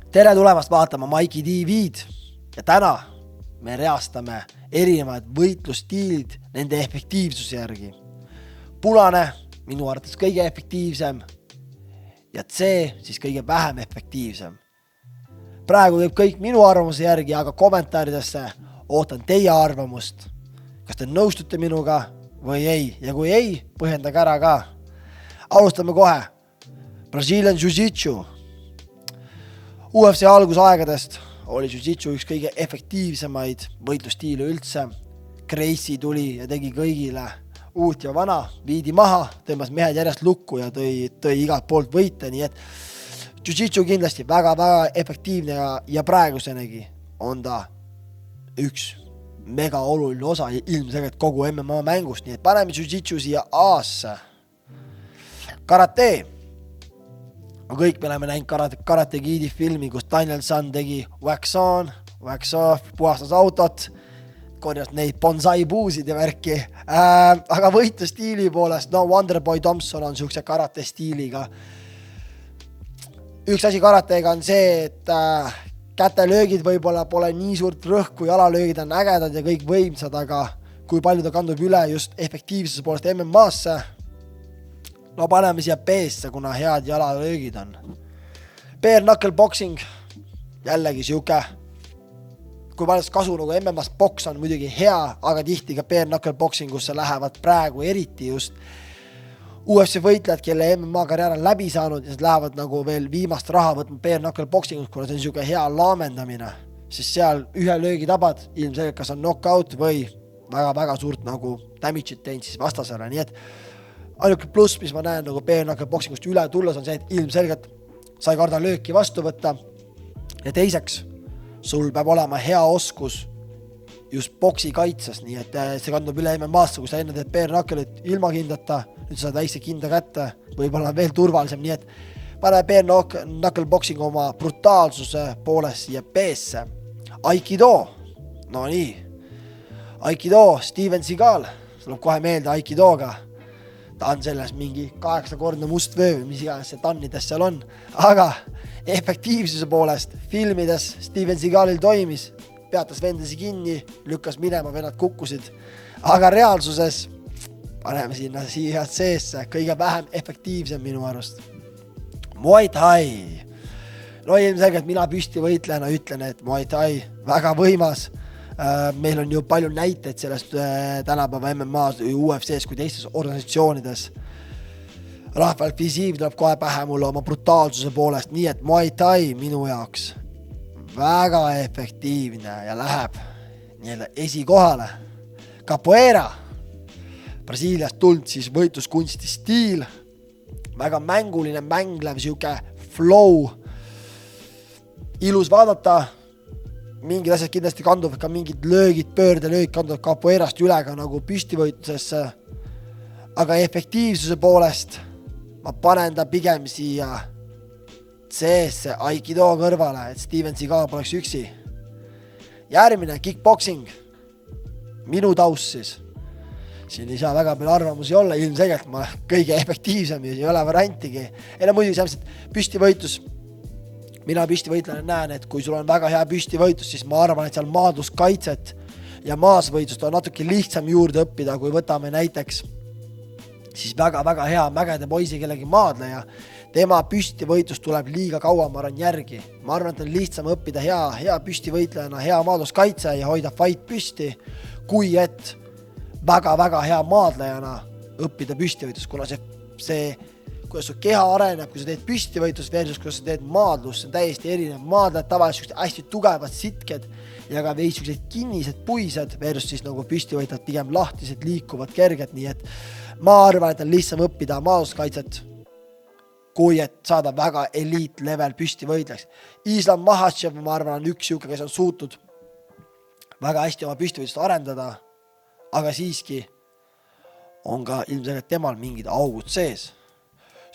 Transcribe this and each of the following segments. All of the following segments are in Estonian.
Tere tulemast vaatama Maiki TV-d ja täna me reastame erinevad võitlusstiilid nende efektiivsuse järgi. Punane, minu arvates kõige efektiivsem ja C siis kõige vähem efektiivsem. Praegu teeb kõik minu arvamuse järgi, aga kommentaaridesse ootan teie arvamust. Kas te nõustute minuga või ei? Ja kui ei, põhjendage ära ka. Alustame kohe. Brazilian Jiu-Jitsu. UFC algusaegadest oli Jiu-Jitsu üks kõige efektiivsemaid võitlusstiile üldse. Gracie tuli ja tegi kõigile uut ja vana, viidi maha, tõmbas mehed järjest lukku ja tõi igalt poolt võite, nii et Jiu-Jitsu kindlasti väga-väga efektiivne ja praegusenegi on ta üks mega oluline osa ilmselgelt kogu MMA mängust, nii et paneme Jiu-Jitsu siia A-sse. Karate. Kõik me oleme näinud Karate Kidi filmi, kus Daniel San tegi wax on, wax off, puhastas autot, korjas neid bonsai puusid ja värki. Aga võitlustiili poolest, Wonderboy Thompson on siukse karate stiiliga. Üks asi karatega on see, et kätelöögid võib-olla pole nii suurt rõhku, jalalöögid on ägedad ja kõik võimsad, aga kui palju ta kandub üle just efektiivsuse poolest MMA-sse, paneme siia B-sse, kuna head jalalöögid on. Bare knuckle boxing, jällegi siuke, kui palju kasu nagu MMA-s boks on muidugi hea, aga tihti ka bare knuckle boxingusse lähevad praegu eriti just UFC võitlejad, kelle MMA karjäär on läbi saanud ja lähevad nagu veel viimast raha võtma bare knuckle boxingus, kuna see on siuke hea laamendamine, sest seal ühe löögi tabad, ilmselgelt kas on knockout või väga-väga suurt nagu damage'it teinud siis vastasele, nii et ainuke pluss, mis ma näen nagu bare knuckle boxingust üle tulles on see, et ilmselgelt sa ei karda lööki vastu võtta ja teiseks, sul peab olema hea oskus just boksi kaitses, nii et see kandub üle MMA-sse, kui sa enne teed bare knuckle'it ilma kindata, nüüd sa saad väikse kinda kätte, võib-olla veel turvalisem, nii et pane bare knuckle boxing oma brutaalsuse poolest siia B-sse. Aikido, no nii, Aikido, Steven Seagal, see tuleb kohe meelde Aikidoga, ta on selles mingi 8-kordne must vöö, mis iganes see tannides seal on, aga efektiivsuse poolest filmides Steven Seagalil toimis, peatas vendasi kinni, lükkas minema, vennad kukkusid, aga reaalsuses paneme sinna siia seesse, kõige vähem efektiivsem minu arust. Muay Thai. No ilmselgelt mina püsti võitlejana ütlen, et Muay Thai väga võimas. Meil on ju palju näiteid sellest tänapäeva MMA-s, UFC-s kui teistes organisatsioonides. Rahval Fisiiv tuleb kohe pähe mulle oma brutaalsuse poolest, nii et Muay Thai minu jaoks väga efektiivne ja läheb nii-öelda esikohale. Capoeira. Brasiiliast tulnud siis võitluskunsti stiil, väga mänguline, mänglev, siuke flow, ilus vaadata, mingid asjad kindlasti kanduvad ka mingid löögid, pöördelöögid kanduvad capoeirast üle ka nagu püstivõitlusesse, aga efektiivsuse poolest ma panen ta pigem siia C-sse Aikido kõrvale, et Steven Seagal poleks üksi. Järgmine, kickboxing, minu taust siis. Siin ei saa väga palju arvamusi olla, ilmselgelt ma kõige efektiivsem ja ei ole variantigi. Ei muidugi sellist püstivõitlus, mina püstivõitlane näen, et kui sul on väga hea püstivõitlus, siis ma arvan, et seal maadluskaitset ja maasvõitlust on natuke lihtsam juurde õppida, kui võtame näiteks siis väga-väga hea mägede poisi kellegi maadleja. Tema püstivõitlus tuleb liiga kaua, ma arvan, järgi. Ma arvan, et on lihtsam õppida hea püstivõitlejana, hea maadluskaitse ja hoida fight püsti, kui et väga-väga hea maadlejana õppida püstivõitlus, kuna see, kuidas su keha areneb, kui sa teed püstivõitlus versus, kuidas sa teed maadlus, see on täiesti erinev. Maadlejad tavaliselt hästi tugevad sitked ja ka veidi kinnised puised versus siis nagu püstivõitlejad pigem lahtised, liikuvad kerged, nii et ma arvan, et on lihtsam õppida maadluskaitset, kui et saada väga eliit level püstivõitlejaks. Islam Makhachev, ma arvan, on üks siuke, kes on suutnud väga hästi oma püstivõitlust arendada, aga siiski on ka ilmselgelt temal mingid augud sees.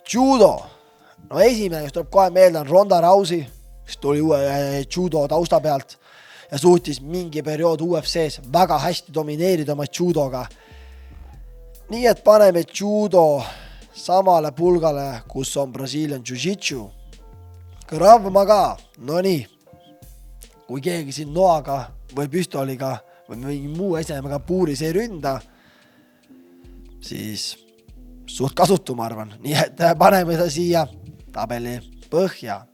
Judo. No esimene, kes tuleb kohe meelde, on Ronda Rousey, kes tuli judo tausta pealt ja suutis mingi periood UFC-s väga hästi domineerida oma judoga. Nii et paneme judo samale pulgale, kus on Brazilian Jiu-Jitsu. Krav Maga, no nii. Kui keegi siin noaga või püstoliga või mingi muu esemega puuris ei ründa, siis suht kasutu, ma arvan. Nii et paneme seda siia tabeli põhja.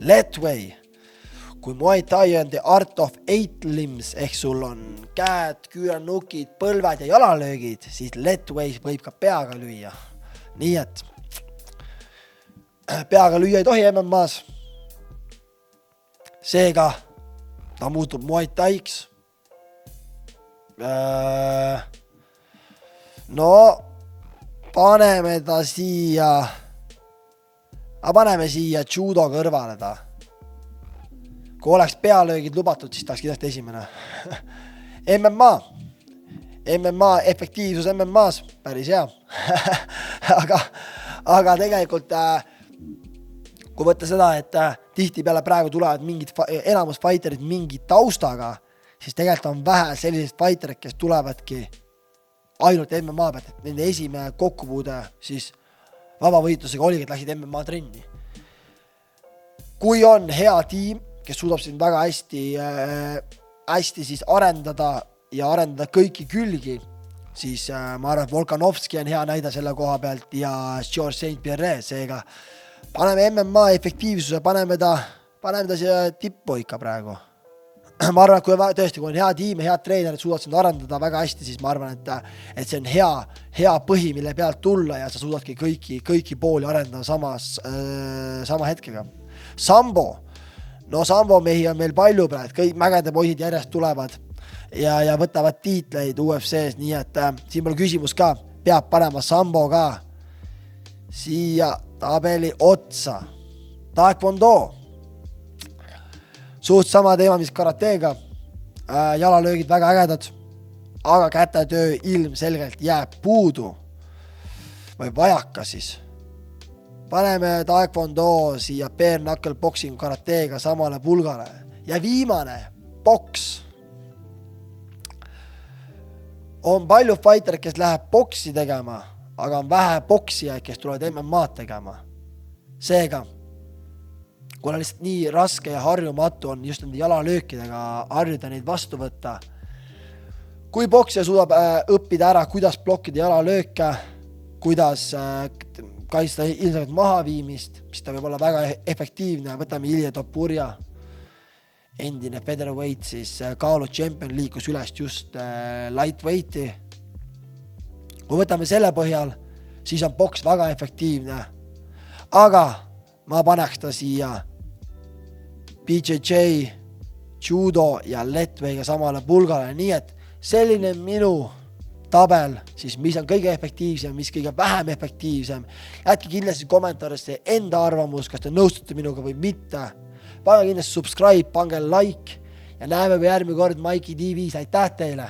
Letway. Kui Muay Thai on the art of 8 limbs, ehk sul on käed, küüranukid, põlved ja jalalöögid, siis Letway võib ka peaga lüüa. Nii et peaga lüüa ei tohi MMA-s. Seega ta muutub Muay Thaiks. No, paneme siia judo kõrvale ta. Kui oleks pealöögid lubatud, siis tahaks kindlasti esimene. MMA, efektiivsus MMA-s, päris hea. aga tegelikult, kui võtta seda, et tihti peale praegu tulevad enamus fighterid mingi taustaga, siis tegelikult on vähe sellised fighterid, kes tulevadki ainult MMA pealt, et nende esimene kokkupuude siis vabavõitlusega oligi, et läksid MMA trenni. Kui on hea tiim, kes suudab siin väga hästi siis arendada ja arendada kõiki külgi, siis ma arvan, et Volkanovski on hea näide selle koha pealt ja George St. Pierre, seega paneme MMA efektiivsuse, paneme ta siia tippu ikka praegu. Ma arvan, et kui on hea tiim ja head treenerid suudad sind arendada väga hästi, siis ma arvan, et see on hea põhi, mille pealt tulla ja sa suudadki kõiki pooli arendada sama hetkega. Sambo. No Sambo mehi on meil palju praegu, kõik mägede poisid järjest tulevad ja võtavad tiitleid UFC-s, nii et siin pole küsimus ka, peab panema Sambo ka siia tabeli otsa. Taekwondo. Suht sama teema, mis karateega. Jalalöögid väga ägedad, aga kätetöö ilmselgelt jääb puudu või vajaka siis. Paneme Taekwondo siia bare knuckle boxing karateega samale pulgale. Ja viimane, boks. On palju fighter, kes läheb boksi tegema, aga on vähe boksijaid, kes tulevad MMA tegema. Seega, kuna lihtsalt nii raske ja harjumatu on just nende jalalöökidega harjuda neid vastu võtta. Kui boksija suudab õppida ära, kuidas blokkida jalalööke, kuidas kaitsta ilmselt mahaviimist, siis ta võib olla väga efektiivne. Võtame Ilja Topuria, endine featherweight, siis kaalu champion liikus üles just lightweighti. Kui võtame selle põhjal, siis on boks väga efektiivne. Aga ma paneks ta siia BJJ, judo ja Letwayga samale pulgale, nii et selline minu tabel, siis mis on kõige efektiivsem, mis kõige vähem efektiivsem. Jätke kindlasti kommentaarisse enda arvamus, kas te nõustute minuga või mitte. Pange kindlasti subscribe, pange like ja näeme järgmine kord Maiki TV-s. Aitäh teile!